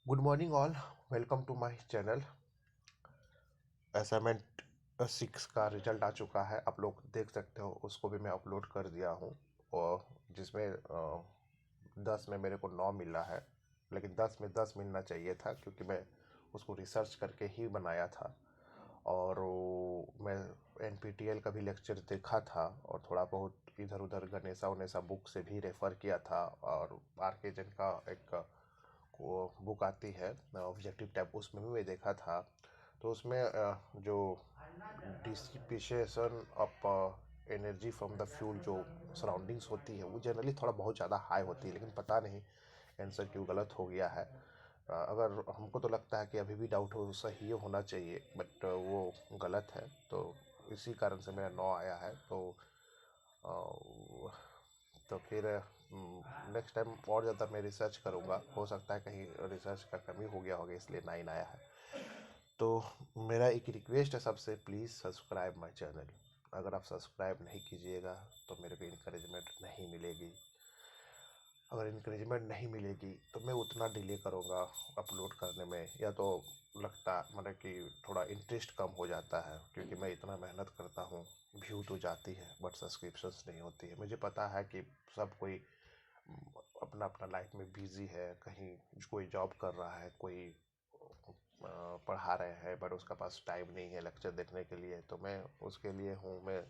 Good morning all. Welcome to my channel. Assignment 6 का result आ चुका है, आप लोग देख सकते हो। उसको भी मैं अपलोड कर दिया हूँ, और जिसमें 10 में मेरे को 9 मिला है। लेकिन 10 में 10 मिलना चाहिए था, क्योंकि मैं उसको रिसर्च करके ही बनाया था। और मैं NPTEL का भी लेक्चर देखा था, और थोड़ा बहुत इधर उधर गणेशा वनेशा बुक से भी रेफ़र किया था। और आर के जैन का एक वो बुक आती है ऑब्जेक्टिव टाइप, उसमें भी मैं देखा था। तो उसमें जो dissipation of energy from the fuel जो सराउंडिंग्स होती है, वो जनरली थोड़ा बहुत ज़्यादा हाई होती है। लेकिन पता नहीं आंसर क्यों गलत हो गया है। अगर हमको तो लगता है कि अभी भी डाउट हो सही होना चाहिए, बट वो गलत है। तो इसी कारण से मेरा 9 आया है। तो फिर नेक्स्ट टाइम और ज़्यादा मैं रिसर्च करूँगा। हो सकता है कहीं रिसर्च का कमी हो गया होगा, इसलिए 9 आया है। तो मेरा एक रिक्वेस्ट है सबसे, प्लीज़ सब्सक्राइब माय चैनल। अगर आप सब्सक्राइब नहीं कीजिएगा तो मेरे को इंकरेजमेंट नहीं मिलेगी। अगर इंकरेजमेंट नहीं मिलेगी तो मैं उतना डिले करूँगा अपलोड करने में, या तो लगता मतलब कि थोड़ा इंटरेस्ट कम हो जाता है, क्योंकि मैं इतना मेहनत करता हूँ। व्यू तो जाती है बट सब्सक्रिप्शंस नहीं होती है। मुझे पता है कि सब कोई अपना अपना लाइफ में बिजी है। कहीं कोई जॉब कर रहा है, कोई पढ़ा रहे हैं, बट उसका पास टाइम नहीं है लेक्चर देखने के लिए। तो मैं उसके लिए हूँ, मैं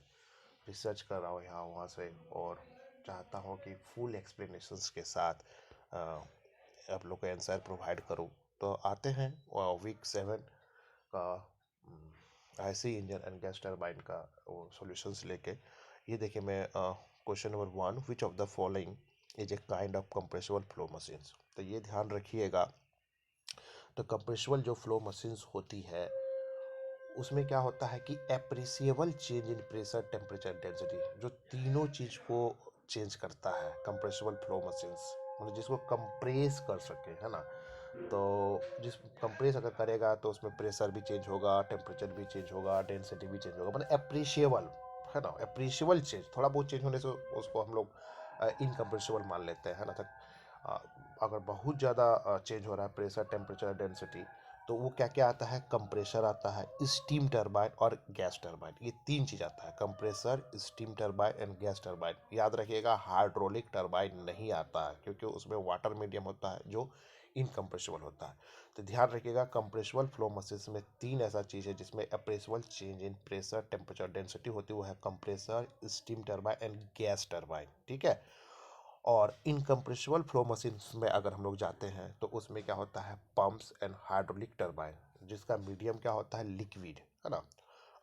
रिसर्च कर रहा हूँ यहाँ वहाँ से, और चाहता हूँ कि फुल एक्सप्लेनेशंस के साथ आप लोग को आंसर प्रोवाइड करूँ। तो आते हैं वीक 7 का IC engine and gas turbine का वो सॉल्यूशंस लेके। ये देखिए, मैं question number 1, which of the following is a kind of compressible flow machines. तो ये ध्यान रखिएगा। तो कंप्रेसिबल जो फ्लो मशीन्स होती है, उसमें क्या होता है कि appreciable change in pressure, temperature, density, जो तीनों चीज को चेंज करता है कंप्रेसिबल फ्लो मशीन्स। मतलब जिसको कंप्रेस कर सके, है ना। तो जिस कंप्रेस अगर करेगा तो उसमें प्रेशर भी चेंज होगा, टेम्परेचर भी चेंज होगा, डेंसिटी भी चेंज होगा। मतलब एप्रिशिएबल, है ना। एप्रिशिएबल चेंज, थोड़ा बहुत चेंज होने से उसको हम लोग इनकम्प्रेसिबल मान लेते हैं, है ना। तक अगर बहुत ज़्यादा चेंज हो रहा है प्रेशर, टेम्परेचर, डेंसिटी, तो वो क्या क्या आता है, कंप्रेसर आता है, स्टीम टरबाइन और गैस टरबाइन। ये तीन चीज़ आता है, compressor, steam turbine and gas turbine. याद रखिएगा, हाइड्रोलिक टरबाइन नहीं आता है, क्योंकि उसमें वाटर मीडियम होता है जो इनकम्प्रेसिबल होता है। तो ध्यान रखिएगा, कंप्रेसिबल फ्लो मशीन में तीन ऐसा चीज़ है जिसमें appreciable change in pressure, temperature, density होती है। वो है compressor, steam turbine and gas turbine, ठीक है। और इनकम्प्रेसिबल फ्लो मशीन्स में अगर हम लोग जाते हैं तो उसमें क्या होता है, पंप्स एंड हाइड्रोलिक टरबाइन, जिसका मीडियम क्या होता है, लिक्विड, है ना।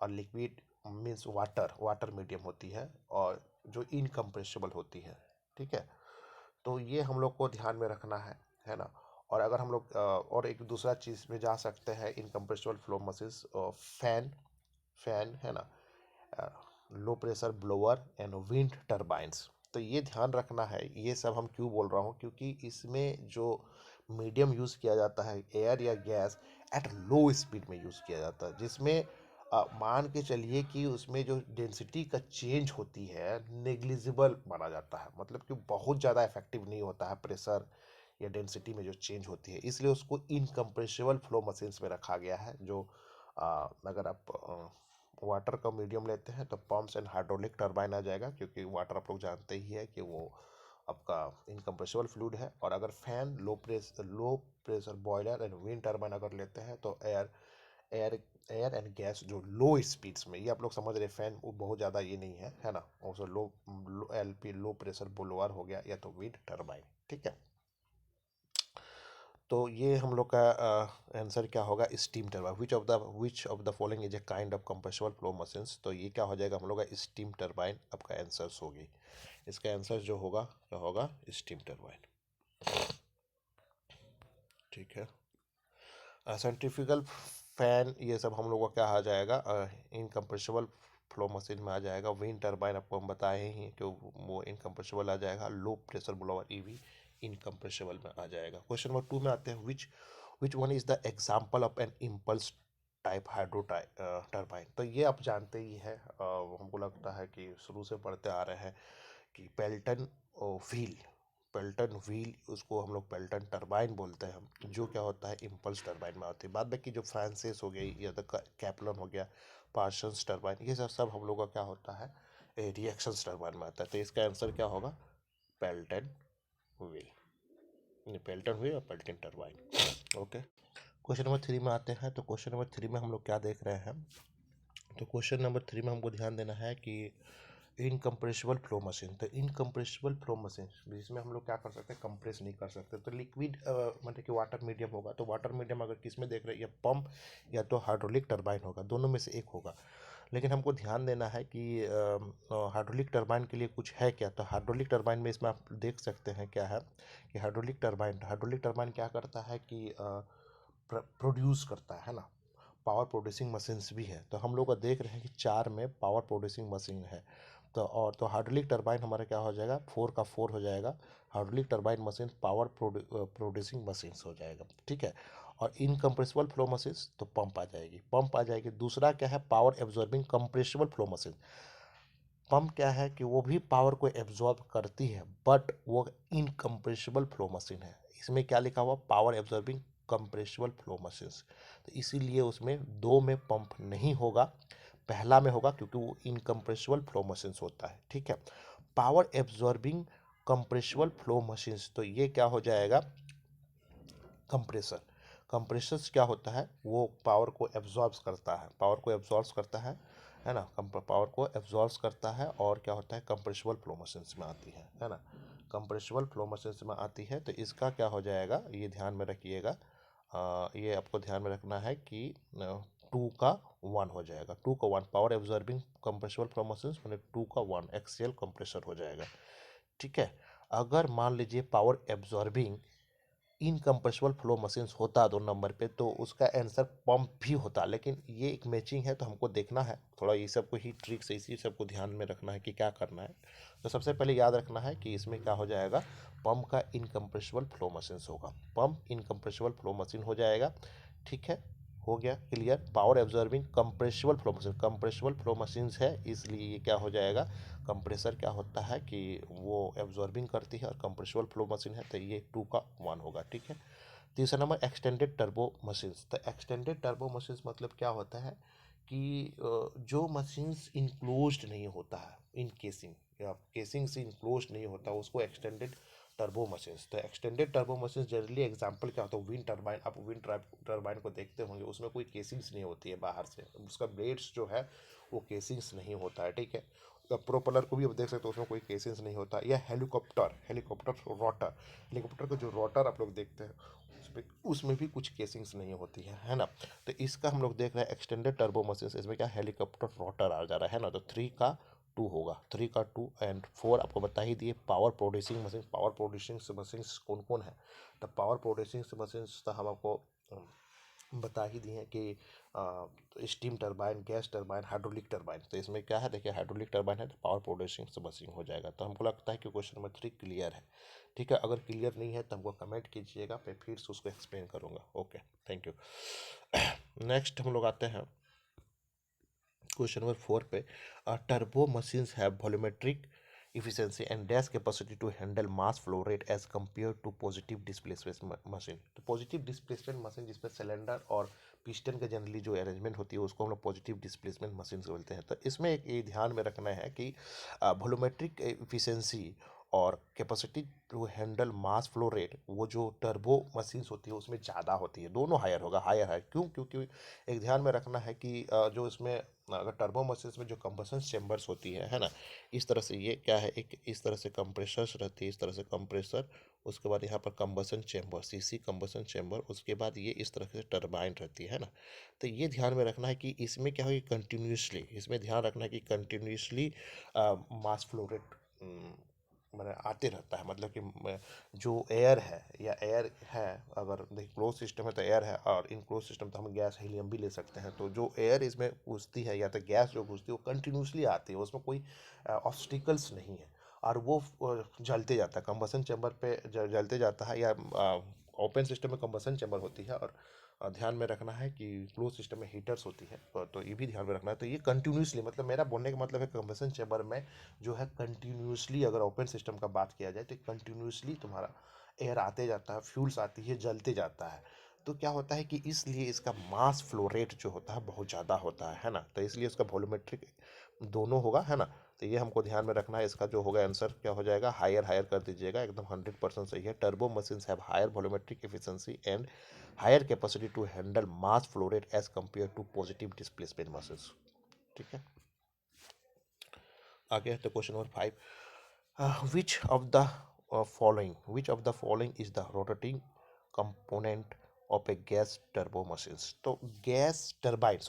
और liquid means water, water medium होती है, और जो इनकम्प्रेसिबल होती है, ठीक है। तो ये हम लोग को ध्यान में रखना है ना। और अगर हम लोग और एक दूसरा चीज़ में जा सकते हैं incompressible flow machines, fan, fan, है ना, low pressure blower and wind turbines. तो ये ध्यान रखना है। ये सब हम क्यों बोल रहा हूँ, क्योंकि इसमें जो मीडियम यूज़ किया जाता है, एयर या गैस, एट लो स्पीड में यूज़ किया जाता है, जिसमें मान के चलिए कि उसमें जो डेंसिटी का चेंज होती है नेग्लिजिबल माना जाता है। मतलब कि बहुत ज़्यादा इफेक्टिव नहीं होता है प्रेशर या डेंसिटी में जो चेंज होती है, इसलिए उसको इनकम्प्रेसिबल फ्लो मशीन्स में रखा गया है। जो अगर आप वाटर का मीडियम लेते हैं तो पंप्स एंड हाइड्रोलिक टरबाइन आ जाएगा, क्योंकि वाटर आप लोग जानते ही है कि वो आपका इनकम्प्रेसिबल फ्लूइड है। और अगर fan, low pressure boiler and wind turbine अगर लेते हैं तो air, air air and gas जो लो स्पीड्स में, ये आप लोग समझ रहे, फैन वो बहुत ज़्यादा ये नहीं है ना। और लो, LP, लो प्रेशर ब्लोअर हो गया, या तो विंड टरबाइन, ठीक है। तो ये हम लोग का आंसर क्या होगा, steam turbine. Which of the following is a kind of compressible flow machines. तो ये क्या हो जाएगा हम लोग का, स्टीम टरबाइन आपका आंसर होगी। इसका आंसर जो होगा क्या होगा, स्टीम टरबाइन, ठीक है। सेंट्रीफ्यूगल फैन, ये सब हम लोग का क्या आ जाएगा, इनकम्प्रेसिबल फ्लो मशीन में आ जाएगा। विंड टरबाइन आपको हम बताए ही कि वो इनकम्प्रेसिबल आ जाएगा। लो प्रेशर ब्लोअर, ये भी इनकम्प्रेसिबल में आ जाएगा। क्वेश्चन नंबर 2 में आते हैं, which one is the example of an impulse type hydro turbine. तो ये आप जानते ही है, हमको लगता है कि शुरू से पढ़ते आ रहे हैं कि पेल्टन व्हील, पेल्टन व्हील, उसको हम लोग पेल्टन टरबाइन बोलते हैं, जो क्या होता है इम्पल्स टरबाइन में आती है। बाद बाकी जो फ्रांसिस हो गई या तो कैप्लन हो गया, पार्सन्स टरबाइन, ये सब हम लोग का क्या होता है रिएक्शंस टरबाइन में आता है। तो इसका आंसर क्या होगा पेल्टन व्हील, पेल्टन व्हील और Pelton turbine. Okay, question number 3 में आते हैं। तो क्वेश्चन नंबर 3 में हम लोग क्या देख रहे हैं, तो क्वेश्चन नंबर 3 में हमको ध्यान देना है कि इनकम्प्रेसिबल फ्लो मशीन। तो इनकम्प्रेसिबल फ्लो मशीन जिसमें हम लोग क्या कर सकते हैं कंप्रेस नहीं कर सकते। तो लिक्विड मतलब कि वाटर मीडियम होगा, तो वाटर मीडियम अगर किस में देख रहे हैं या पंप या तो हाइड्रोलिक टरबाइन होगा, दोनों में से एक होगा। लेकिन हमको ध्यान देना है कि हाइड्रोलिक टरबाइन के लिए कुछ है क्या। तो हाइड्रोलिक टरबाइन में इसमें आप देख सकते हैं क्या है कि हाइड्रोलिक टरबाइन क्या करता है कि प्रोड्यूस करता है ना, पावर प्रोड्यूसिंग मशीन्स भी है। तो हम लोग का देख रहे हैं कि 4 में पावर प्रोड्यूसिंग मशीन है। तो हाइड्रोलिक टरबाइन हमारा क्या हो जाएगा 4 का 4 हो जाएगा, hydraulic turbine machine power producing machines हो जाएगा, ठीक है। और इनकम्प्रेसिबल फ्लो मशीन्स तो पंप आ जाएगी। दूसरा क्या है power absorbing compressible flow machine. Pump क्या है कि वो भी पावर को एब्जॉर्ब करती है, बट वो इनकम्प्रेसिबल फ्लो मशीन है। इसमें क्या लिखा हुआ power absorbing compressible flow machines. तो इसीलिए उसमें 2 में पंप नहीं होगा, पहला में होगा क्योंकि वो इनकम्प्रेसिबल फ्लो मशीन्स होता है, ठीक है। Power absorbing compressible flow machines, तो ये क्या हो जाएगा कंप्रेसर। कंप्रेसर क्या होता है वो पावर को एब्जॉर्ब करता है, है ना, पावर को एब्जॉर्ब करता है। और क्या होता है कंप्रेसिबल फ्लो मशीन्स में आती है ना, कंप्रेसिबल फ्लो मशीन्स में आती है। तो इसका क्या हो जाएगा ये ध्यान में रखिएगा, ये आपको ध्यान में रखना है कि 2 का 1 हो जाएगा, 2 का 1 power absorbing compressible flow machines मैंने 2 का 1 एक्सियल कंप्रेसर हो जाएगा, ठीक है। अगर मान लीजिए power absorbing incompressible flow machines होता 2 नंबर पे, तो उसका आंसर पंप भी होता। लेकिन ये एक मैचिंग है तो हमको देखना है थोड़ा, ये सब को ही ट्रिक से इसी सब को ध्यान में रखना है कि क्या करना है। तो सबसे पहले याद रखना है कि इसमें क्या हो जाएगा पंप का इनकम्प्रेसिबल फ्लो मशीन्स होगा, पंप इनकम्प्रेसिबल फ्लो मशीन हो जाएगा, ठीक है। हो गया clear. Power absorbing compressible flow machines है, इसलिए ये क्या हो जाएगा कंप्रेसर क्या होता है कि वो एब्जॉर्बिंग करती है और कंप्रेसिबल फ्लो मशीन है, तो ये 2 का 1 होगा, ठीक है। तीसरा नंबर एक्सटेंडेड टर्बो मशीन्स। तो एक्सटेंडेड टर्बो मशीन्स मतलब क्या होता है कि जो मशीन्स इनक्लोज्ड नहीं होता है इन केसिंग या केसिंग से इनक्लोज्ड नहीं होता उसको एक्सटेंडेड टर्बो मशीन्स। तो extended turbo machines generally example क्या होता है विंड टरबाइन, आप विंड टरबाइन को देखते होंगे, उसमें कोई केसिंग्स नहीं होती है बाहर से, उसका ब्लेड्स जो है वो केसिंग्स नहीं होता है, ठीक है। प्रोपेलर को भी आप देख सकते हो उसमें कोई केसिंग्स नहीं होता। या हेलीकॉप्टर हेलीकॉप्टर का जो रोटर आप लोग देखते हैं उसमें भी कुछ केसिंग्स नहीं होती है ना। तो इसका हम लोग देख रहे हैं एक्सटेंडेड टर्बो मशीन, इसमें क्या हेलीकॉप्टर रोटर आ जा रहा है ना, तो 3 का 2 होगा, 3 का 2 एंड 4 आपको बता ही दिए। पावर प्रोड्यूसिंग मशीन कौन कौन है, तो पावर प्रोड्यूसिंग मशीन तो हम आपको बता ही दिए हैं कि steam turbine, gas turbine, hydraulic turbine. तो इसमें क्या है देखिए हाइड्रोलिक टरबाइन है तो पावर प्रोड्यूसिंग मशीन हो जाएगा। तो हमको लगता है कि क्वेश्चन नंबर 3 क्लियर है, ठीक है। अगर क्लियर नहीं है तो हमको कमेंट कीजिएगा, मैं फिर से उसको एक्सप्लेन करूँगा। Okay, thank you. नेक्स्ट हम लोग आते हैं क्वेश्चन नंबर 4 पे। Turbo machines have volumetric efficiency and dash capacity to handle mass flow rate as compared to positive displacement machine। तो पॉजिटिव डिस्प्लेसमेंट मशीन जिसमें सिलेंडर और पिस्टन का जनरली जो अरेंजमेंट होती है उसको हम लोग पॉजिटिव डिस्प्लेसमेंट मशीन बोलते हैं। तो इसमें एक ये ध्यान में रखना है कि वॉल्यूमेट्रिक एफिशिएंसी और capacity to handle mass flow rate वो जो टर्बो मशीन्स होती है उसमें ज़्यादा होती है, दोनों हायर होगा, हायर क्यों, क्योंकि एक ध्यान में रखना है कि जो इसमें अगर टर्बो मशीन्स में जो कंबसन चेम्बर्स होती है ना, इस तरह से ये क्या है एक इस तरह से कंप्रेसर्स रहती है, इस तरह से कंप्रेसर, उसके बाद यहाँ पर combustion chamber CC combustion chamber, उसके बाद ये इस तरह से टरबाइन रहती है ना। तो ये ध्यान में रखना है कि इसमें क्या होगी कंटिन्यूसली, इसमें ध्यान रखना है कि कंटिन्यूसली मास फ्लो रेट मैंने आते रहता है, मतलब कि जो एयर है या एयर है, अगर देखिए क्लोज सिस्टम है तो एयर है, और इन क्लोज सिस्टम तो हम गैस हीलियम भी ले सकते हैं। तो जो एयर इसमें घुसती है या तो गैस जो घुसती है वो कंटिन्यूसली आती है, उसमें कोई ऑब्स्टिकल्स नहीं है और वो जलते जाता है, कंबसन चैम्बर पे जलते जाता है या ओपन सिस्टम में कंबसन चैम्बर होती है, और ध्यान में रखना है कि क्लोज सिस्टम में हीटर्स होती है, तो ये भी ध्यान में रखना है। तो ये कंटिन्यूसली, मतलब मेरा बोलने का मतलब है कंबसन चैम्बर में जो है कंटिन्यूसली, अगर ओपन सिस्टम का बात किया जाए तो कंटिन्यूसली तुम्हारा एयर आते जाता है, फ्यूल्स आती है, जलते जाता है। तो क्या होता है कि इसलिए इसका मास फ्लो रेट जो होता है बहुत ज़्यादा होता है ना, तो इसलिए इसका वॉल्यूमेट्रिक दोनों होगा, है ना। तो ये हमको ध्यान में रखना है। इसका जो होगा आंसर क्या हो जाएगा, हायर हायर कर दीजिएगा, एकदम 100% सही है। Turbo machines have higher volumetric efficiency and higher capacity to handle mass flow rate as compare to positive displacement machines. ठीक है, आगे तो question number 5, which of the following is the rotating component of a gas turbo machines? तो gas turbine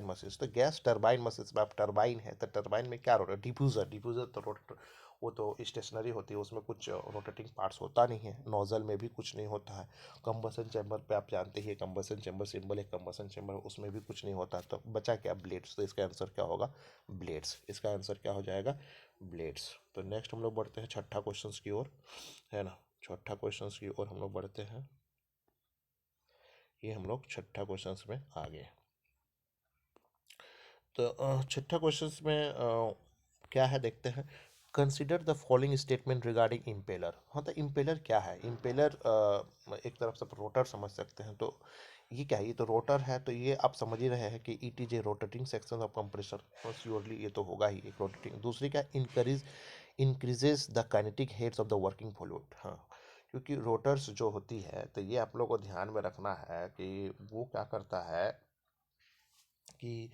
machines, तो gas turbine machines में आप turbine है, तो टरबाइन में क्या रोटर, डिफ्यूजर तो रोटर, वो तो स्टेशनरी होती है, उसमें कुछ रोटेटिंग पार्ट्स होता नहीं है। नोजल में भी कुछ नहीं होता है। कंबसन चैम्बर पे आप जानते ही, कंबसन चैम्बर सिंबल है, कंबसन चैम्बर उसमें भी कुछ नहीं होता। तो बचा क्या, ब्लेड्स। तो इसका आंसर क्या होगा, ब्लेड्स। इसका आंसर क्या हो जाएगा, ब्लेड्स। तो नेक्स्ट हम लोग बढ़ते हैं छठा क्वेश्चन की ओर, है ना। छठा क्वेश्चन की ओर हम लोग बढ़ते हैं। ये हम लोग छठा क्वेश्चन में आ गए। तो छठा क्वेश्चन में क्या है देखते हैं। Consider the following statement regarding impeller. हाँ, तो इम्पेलर क्या है, इम्पेलर एक तरफ से रोटर समझ सकते हैं। तो ये क्या है, ये तो रोटर है, तो ये आप समझ ही रहे हैं कि it is a rotating section of compressor, surely ये तो होगा ही एक रोटेटिंग। दूसरी क्या, increases the kinetic heads of the working fluid. हाँ, क्योंकि रोटर्स जो होती है, तो ये आप लोग को ध्यान में रखना है कि वो क्या करता है कि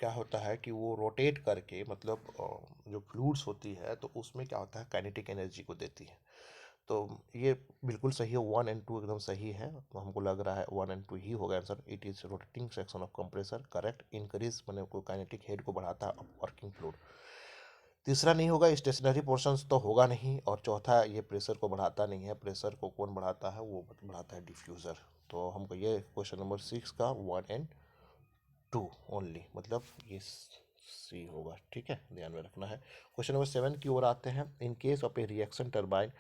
क्या होता है कि वो रोटेट करके, मतलब जो फ्लूइड्स होती है तो उसमें क्या होता है, काइनेटिक एनर्जी को देती है। तो ये बिल्कुल सही है, 1 और 2 एकदम सही है। तो हमको लग रहा है 1 और 2 ही होगा answer. It is rotating section of compressor, correct. Increase मैंने को काइनेटिक हेड को बढ़ाता है वर्किंग फ्लूइड। तीसरा नहीं होगा, स्टेशनरी पोर्शंस तो होगा नहीं। और चौथा, ये प्रेशर को बढ़ाता नहीं है। प्रेशर को कौन बढ़ाता है, वो बढ़ाता है डिफ्यूज़र। तो हमको ये क्वेश्चन नंबर 6 का 1 और 2 ओनली, मतलब ये सी होगा। ठीक है, ध्यान में रखना है। क्वेश्चन नंबर 7 की ओर आते हैं। In case of A reaction turbine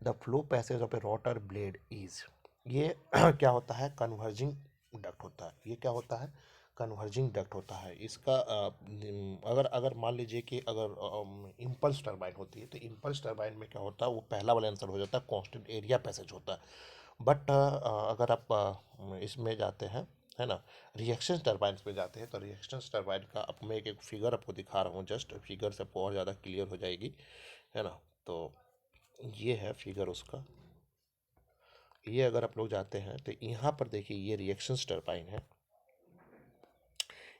the flow passage of A rotor blade is, ये क्या होता है, कन्वर्जिंग डक्ट होता है। ये क्या होता है, कन्वर्जिंग डक्ट होता है। इसका अगर अगर मान लीजिए कि अगर इम्पल्स टर्बाइन होती है, तो इम्पल्स टर्बाइन में क्या होता है, वो पहला वाला आंसर हो जाता है, कांस्टेंट एरिया पैसेज होता है। बट अगर आप इसमें जाते हैं, है ना, रिएक्शन टर्बाइन्स में जाते हैं, तो रिएक्शन टर्बाइन का अब मैं एक फिगर आपको दिखा रहा हूँ, जस्ट फिगर से आपको और ज़्यादा क्लियर हो जाएगी, है ना। तो ये है फिगर उसका। ये अगर आप लोग जाते हैं तो यहाँ पर देखिए, ये रिएक्शन टर्बाइन है,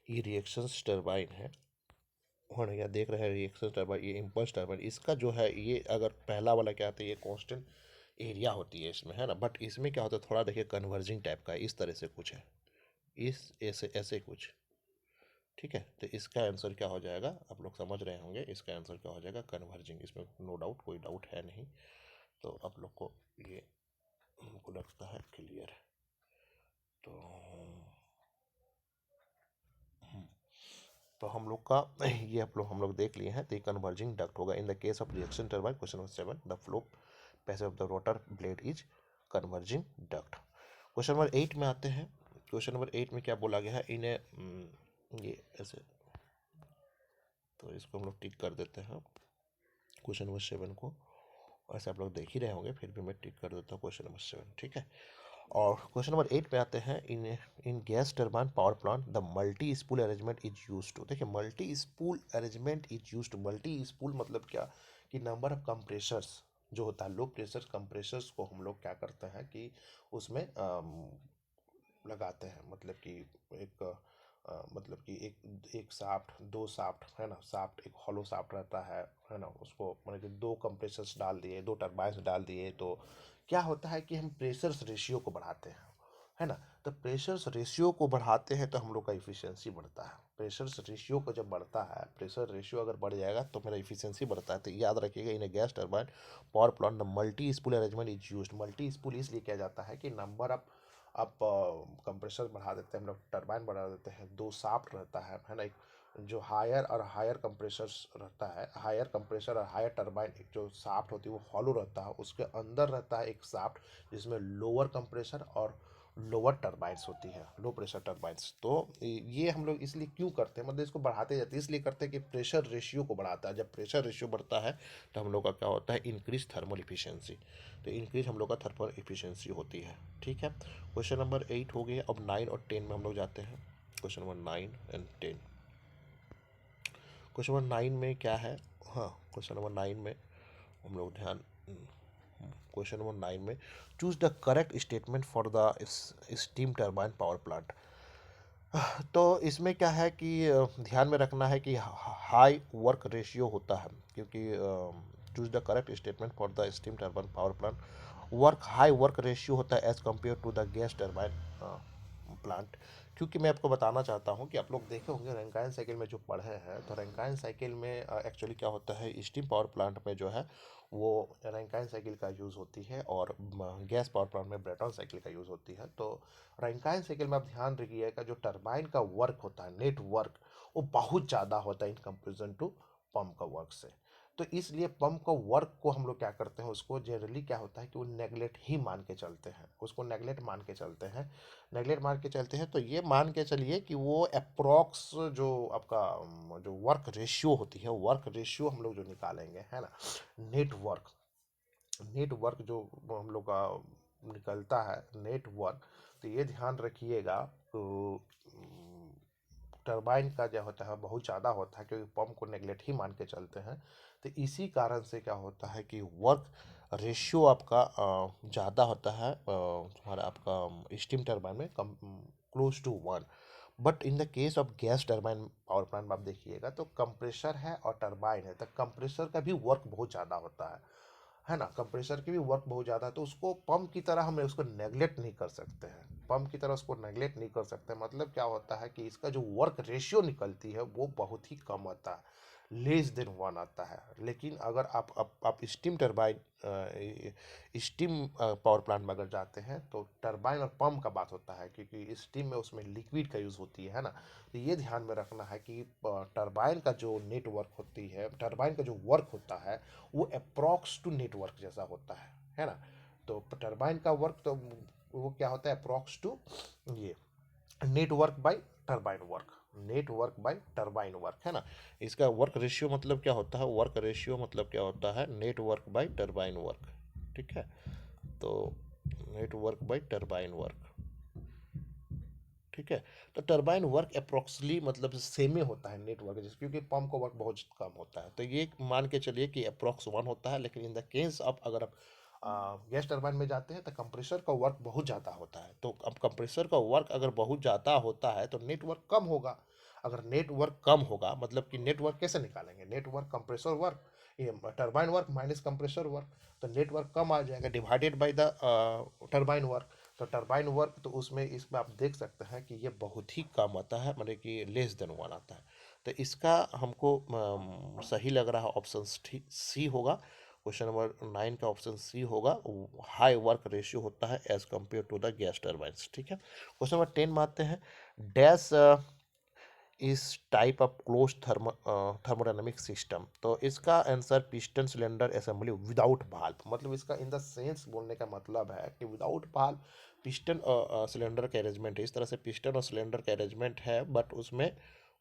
ये रिएक्शन टर्बाइन है, और यहाँ देख रहे हैं रिएक्शन टर्बाइन, ये इम्पल्स टर्बाइन। इसका जो है, ये अगर पहला वाला क्या आता है, ये कांस्टेंट एरिया होती है इसमें, है ना। बट इसमें क्या होता है, थोड़ा देखिए कन्वर्जिंग टाइप का, इस तरह से कुछ है, इस ऐसे ऐसे कुछ। ठीक है, तो इसका आंसर क्या हो जाएगा, आप लोग समझ रहे होंगे, इसका आंसर क्या हो जाएगा, कन्वर्जिंग। इसमें नो डाउट, कोई डाउट है नहीं। तो आप लोग को ये हमको लगता है क्लियर है। तो तो हम लोग का ये हम लोग देख लिए हैं। तो कन्वर्जिंग डक्ट होगा इन the case of reaction turbine. Question number 7, the flow passage of the rotor blade is converging duct. Question number 8 में आते हैं। क्वेश्चन नंबर 8 में क्या बोला गया है, ये ऐसे, तो इसको हम लोग टिक कर देते हैं क्वेश्चन नंबर 7 को। ऐसे आप लोग देख ही रहे होंगे, फिर भी मैं टिक कर देता हूँ क्वेश्चन नंबर 7। ठीक है, और क्वेश्चन नंबर 8 पे आते हैं। In in gas turbine power plant the multi spool arrangement is use to. देखिए, multi spool arrangement is use to, multi spool मतलब क्या, कि नंबर ऑफ कंप्रेसर्स जो होता है, लो प्रेशर कंप्रेसर्स को हम लोग क्या करते हैं कि उसमें लगाते हैं। मतलब कि एक मतलब कि एक एक साफ्ट, दो साफ्ट, है ना, साफ्ट एक हॉलो साफ्ट रहता है ना। उसको मतलब कि दो कंप्रेसर्स डाल दिए, दो टरबाइंस डाल दिए, तो क्या होता है कि हम प्रेशर्स रेशियो को बढ़ाते हैं, है ना। तो प्रेशर्स रेशियो को बढ़ाते हैं तो हम लोग का इफिशियंसी बढ़ता है। प्रेशर्स रेशियो को जब बढ़ता है, प्रेशर रेशियो अगर बढ़ जाएगा तो मेरा इफिशियंसी बढ़ता है। तो याद रखिएगा, इन gas turbine power plant the multi spool arrangement is use. Multi spool इसलिए किया जाता है कि नंबर ऑफ आप कंप्रेसर बढ़ा देते हैं, हम लोग टरबाइन बढ़ा देते हैं, दो शाफ्ट रहता है ना। एक जो हायर और हायर कंप्रेसर रहता है, हायर कंप्रेसर और हायर टरबाइन, एक जो शाफ्ट होती है वो हॉलो रहता है, उसके अंदर रहता है एक शाफ्ट जिसमें लोअर कंप्रेसर और लोअर टरबाइंस होती है, लो प्रेशर टरबाइंस। तो ये हम लोग इसलिए क्यों करते हैं, मतलब इसको बढ़ाते जाते हैं, इसलिए करते हैं कि प्रेशर रेशियो को बढ़ाता है। जब प्रेशर रेशियो बढ़ता है तो हम लोग का क्या होता है, इंक्रीज थर्मल इफिशियंसी। तो इंक्रीज हम लोग का थर्मल इफिशियंसी होती है। ठीक है, क्वेश्चन नंबर 8 हो गया। अब 9 और 10 में हम लोग जाते हैं। Question number 9 and 10। Question number 9 में क्या है, हाँ क्वेश्चन नंबर 9 में हम लोग ध्यान, क्वेश्चन नंबर 9 में choose the correct statement for the steam turbine power plant. तो इसमें क्या है कि ध्यान में रखना है कि हाई वर्क रेशियो होता है, क्योंकि choose the correct statement for the steam turbine power plant. High work ratio होता है as compare to the gas turbine plant. क्योंकि मैं आपको बताना चाहता हूँ कि आप लोग देखे होंगे रैंकाइन साइकिल में जो पढ़े हैं, तो रैंकाइन साइकिल में एक्चुअली क्या होता है, स्टीम पावर प्लांट में जो है वो रैंकाइन साइकिल का यूज़ होती है, और गैस पावर प्लांट में ब्रेटॉन साइकिल का यूज़ होती है। तो रैंकाइन साइकिल में आप ध्यान रखिएगा, जो टरबाइन का वर्क होता है, नेट वर्क, वो बहुत ज़्यादा होता है इन कंपेरिजन टू पंप का वर्क से। तो इसलिए पंप का वर्क को हम लोग क्या करते हैं, उसको जनरली क्या होता है कि वो नेगलेक्ट ही मान के चलते हैं, उसको नेगलेक्ट मान के चलते हैं। नेगलेक्ट मान के चलते हैं, तो ये मान के चलिए कि वो अप्रोक्स जो आपका जो वर्क रेशियो होती है, वर्क रेशियो हम लोग जो निकालेंगे है ना, नेटवर्क, नेटवर्क जो हम लोग का निकलता है नेटवर्क, तो ये ध्यान रखिएगा। तो टरबाइन का जो होता है बहुत ज़्यादा होता है, क्योंकि पंप को नेगलेक्ट ही मान के चलते हैं। तो इसी कारण से क्या होता है कि वर्क रेशियो आपका ज़्यादा होता है हमारा आपका स्टीम टरबाइन में, कम close to 1। But in the case of gas turbine power plant में आप देखिएगा तो कंप्रेसर है और टरबाइन है, तो कंप्रेसर का भी वर्क बहुत ज़्यादा होता है ना, कंप्रेसर की भी वर्क बहुत ज़्यादा है। तो उसको पंप की तरह हम उसको नेगलेक्ट नहीं कर सकते हैं, पंप की तरह उसको नेगलेक्ट नहीं कर सकते। मतलब क्या होता है कि इसका जो वर्क रेशियो निकलती है वो बहुत ही कम आता है, लेस देन 1 आता है। लेकिन अगर आप steam turbine, steam power plant में अगर जाते हैं तो टरबाइन और पंप का बात होता है, क्योंकि स्टीम में उसमें लिक्विड का यूज़ होती है ना। तो ये ध्यान में रखना है कि टरबाइन का जो नेटवर्क होती है, टरबाइन का जो वर्क होता है वो अप्रॉक्स टू नेटवर्क जैसा होता है ना। तो टरबाइन का वर्क तो वो क्या होता है, अप्रॉक्स टू ये network by turbine work, network by turbine work है ना। इसका वर्क रेशियो मतलब क्या होता है, वर्क रेशियो मतलब क्या होता है, नेटवर्क बाय टरबाइन वर्क। ठीक है, तो नेटवर्क बाय टरबाइन वर्क। ठीक है, तो टरबाइन वर्क अप्रोक्सली मतलब सेम ही होता है नेटवर्क जैसे, क्योंकि पंप का वर्क बहुत कम होता है। तो ये मान के चलिए कि अप्रोक्स 1 होता है। लेकिन इन द केस ऑफ अगर आप गैस टरबाइन में जाते हैं तो कंप्रेसर का वर्क बहुत ज़्यादा होता है। तो अब कंप्रेसर का वर्क अगर बहुत ज़्यादा होता है तो नेटवर्क कम होगा। अगर नेटवर्क कम होगा मतलब कि नेटवर्क कैसे निकालेंगे, नेटवर्क कंप्रेसर वर्क, ये turbine work minus compressor work, तो नेटवर्क कम आ जाएगा divided by the turbine work. तो टरबाइन वर्क तो उसमें इसमें आप देख सकते हैं कि ये बहुत ही कम आता है, मतलब कि लेस देन 1 आता है। तो इसका हमको सही लग रहा है ऑप्शन सी होगा। क्वेश्चन नंबर 9 का ऑप्शन सी होगा, हाई वर्क रेशियो होता है as compare to the gas turbines. ठीक है, क्वेश्चन नंबर 10 में आते हैं। डैश इस type of close thermodynamic system. तो इसका answer piston cylinder assembly without valve, मतलब इसका इन द सेंस बोलने का मतलब है कि विदाउट भाल्व पिस्टन सिलेंडर का अरेंजमेंट है। इस तरह से पिस्टन और सिलेंडर का अरेंजमेंट है, बट उसमें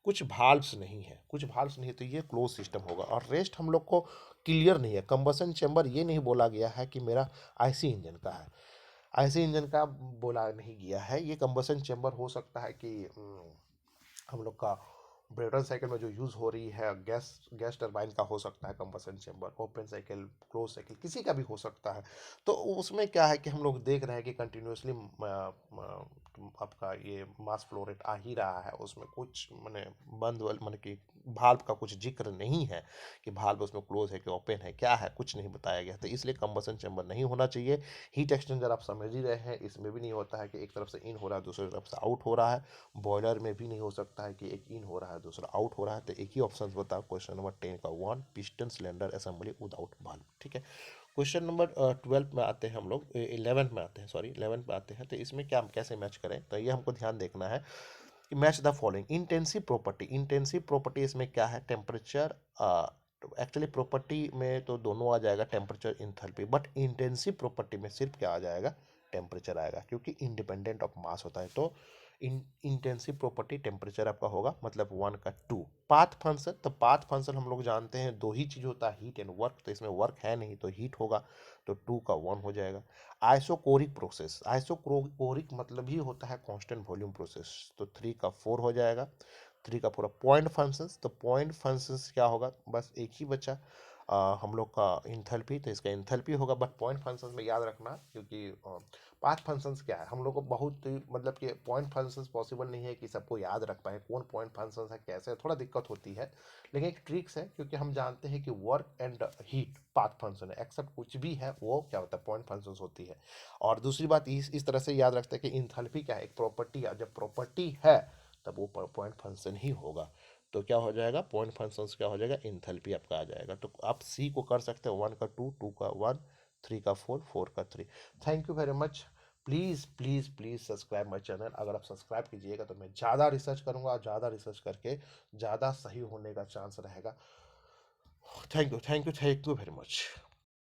कुछ भाल्व्स नहीं है, कुछ भाल्व्स नहीं है, तो ये क्लोज सिस्टम होगा। और रेस्ट हम लोग को क्लियर नहीं है। कंबसन चैम्बर ये नहीं बोला गया है कि मेरा आईसी इंजन का है, आईसी इंजन का बोला नहीं गया है। ये कंबसन चैम्बर हो सकता है कि हम लोग का ब्रेटन साइकिल में जो यूज़ हो रही है गैस गैस टरबाइन का हो सकता है combustion chamber, open cycle close cycle किसी का भी हो सकता है। तो उसमें क्या है कि हम लोग देख रहे हैं कि कंटिन्यूसली आपका ये मास फ्लो रेट आ ही रहा है, उसमें कुछ मैंने बंद मैंने कि भाल्व का कुछ जिक्र नहीं है कि भाल्व उसमें क्लोज है कि ओपन है, क्या है कुछ नहीं बताया गया। तो इसलिए कंबसन चैम्बर नहीं होना चाहिए। हीट एक्सचेंजर आप समझ ही रहे हैं, इसमें भी नहीं होता है कि एक तरफ से इन हो रहा है दूसरी तरफ से आउट हो रहा है। बॉयलर में भी नहीं हो सकता है कि एक इन हो रहा है दूसरा आउट हो रहा है। तो एक ही ऑप्शन बताओ क्वेश्चन नंबर 10 का 1 piston cylinder assembly without valve. ठीक है, क्वेश्चन नंबर 12 में आते हैं हम लोग, 11 में आते हैं, सॉरी 11 में आते हैं। तो इसमें क्या हम कैसे मैच करें, तो ये हमको ध्यान देखना है। कि match the following intensive property. Intensive property इसमें क्या है, टेम्परेचर, एक्चुअली प्रॉपर्टी में तो दोनों आ जाएगा, temperature enthalpy, but intensive property में सिर्फ क्या आ जाएगा, टेम्परेचर आएगा, क्योंकि इंडिपेंडेंट ऑफ मास होता है। तो इंटेंसिव प्रॉपर्टी टेम्परेचर आपका होगा, मतलब 1 का 2। पाथ फंक्शन, तो पाथ फंक्शन हम लोग जानते हैं दो ही चीज होता है, हीट एंड वर्क, तो इसमें वर्क है नहीं तो हीट होगा, तो 2 का 1 हो जाएगा। आइसोकोरिक प्रोसेस, आइसोकोरिक मतलब ही होता है कांस्टेंट वॉल्यूम प्रोसेस, तो 3 का 4 हो जाएगा। 3 का पूरा पॉइंट फंक्शंस, तो पॉइंट फंक्शंस क्या होगा, बस एक ही बचा हम लोग का इंथैल्पी, तो इसका इंथैल्पी होगा, बट पॉइंट फंक्शंस में याद रखना, क्योंकि पाथ फंक्शंस क्या है, हम लोग को बहुत मतलब कि पॉइंट फंक्शंस पॉसिबल नहीं है कि सबको याद रख पाए कौन पॉइंट फंक्शंस है, कैसे, थोड़ा दिक्कत होती है, लेकिन एक ट्रिक्स है, क्योंकि हम जानते हैं कि work and heat path function है, एक्सेप्ट कुछ भी है वो क्या होता है, पॉइंट फंक्शंस होती है। और दूसरी बात इस तरह से याद रखते हैं कि इंथैल्पी क्या है, एक प्रॉपर्टी है, जब प्रॉपर्टी है तब वो पॉइंट फंक्शन ही होगा, तो क्या हो जाएगा, पॉइंट फंक्शंस क्या हो जाएगा, इंथैल्पी आपका आ जाएगा। तो आप सी को कर सकते हैं 1 का 2, 2 का 1, 3 का 4, 4 का 3। Thank you very much. Please please please subscribe my channel. अगर आप सब्सक्राइब कीजिएगा तो मैं ज़्यादा रिसर्च करूँगा, ज़्यादा रिसर्च करके ज़्यादा सही होने का चांस रहेगा। Thank you, thank you, thank you very much.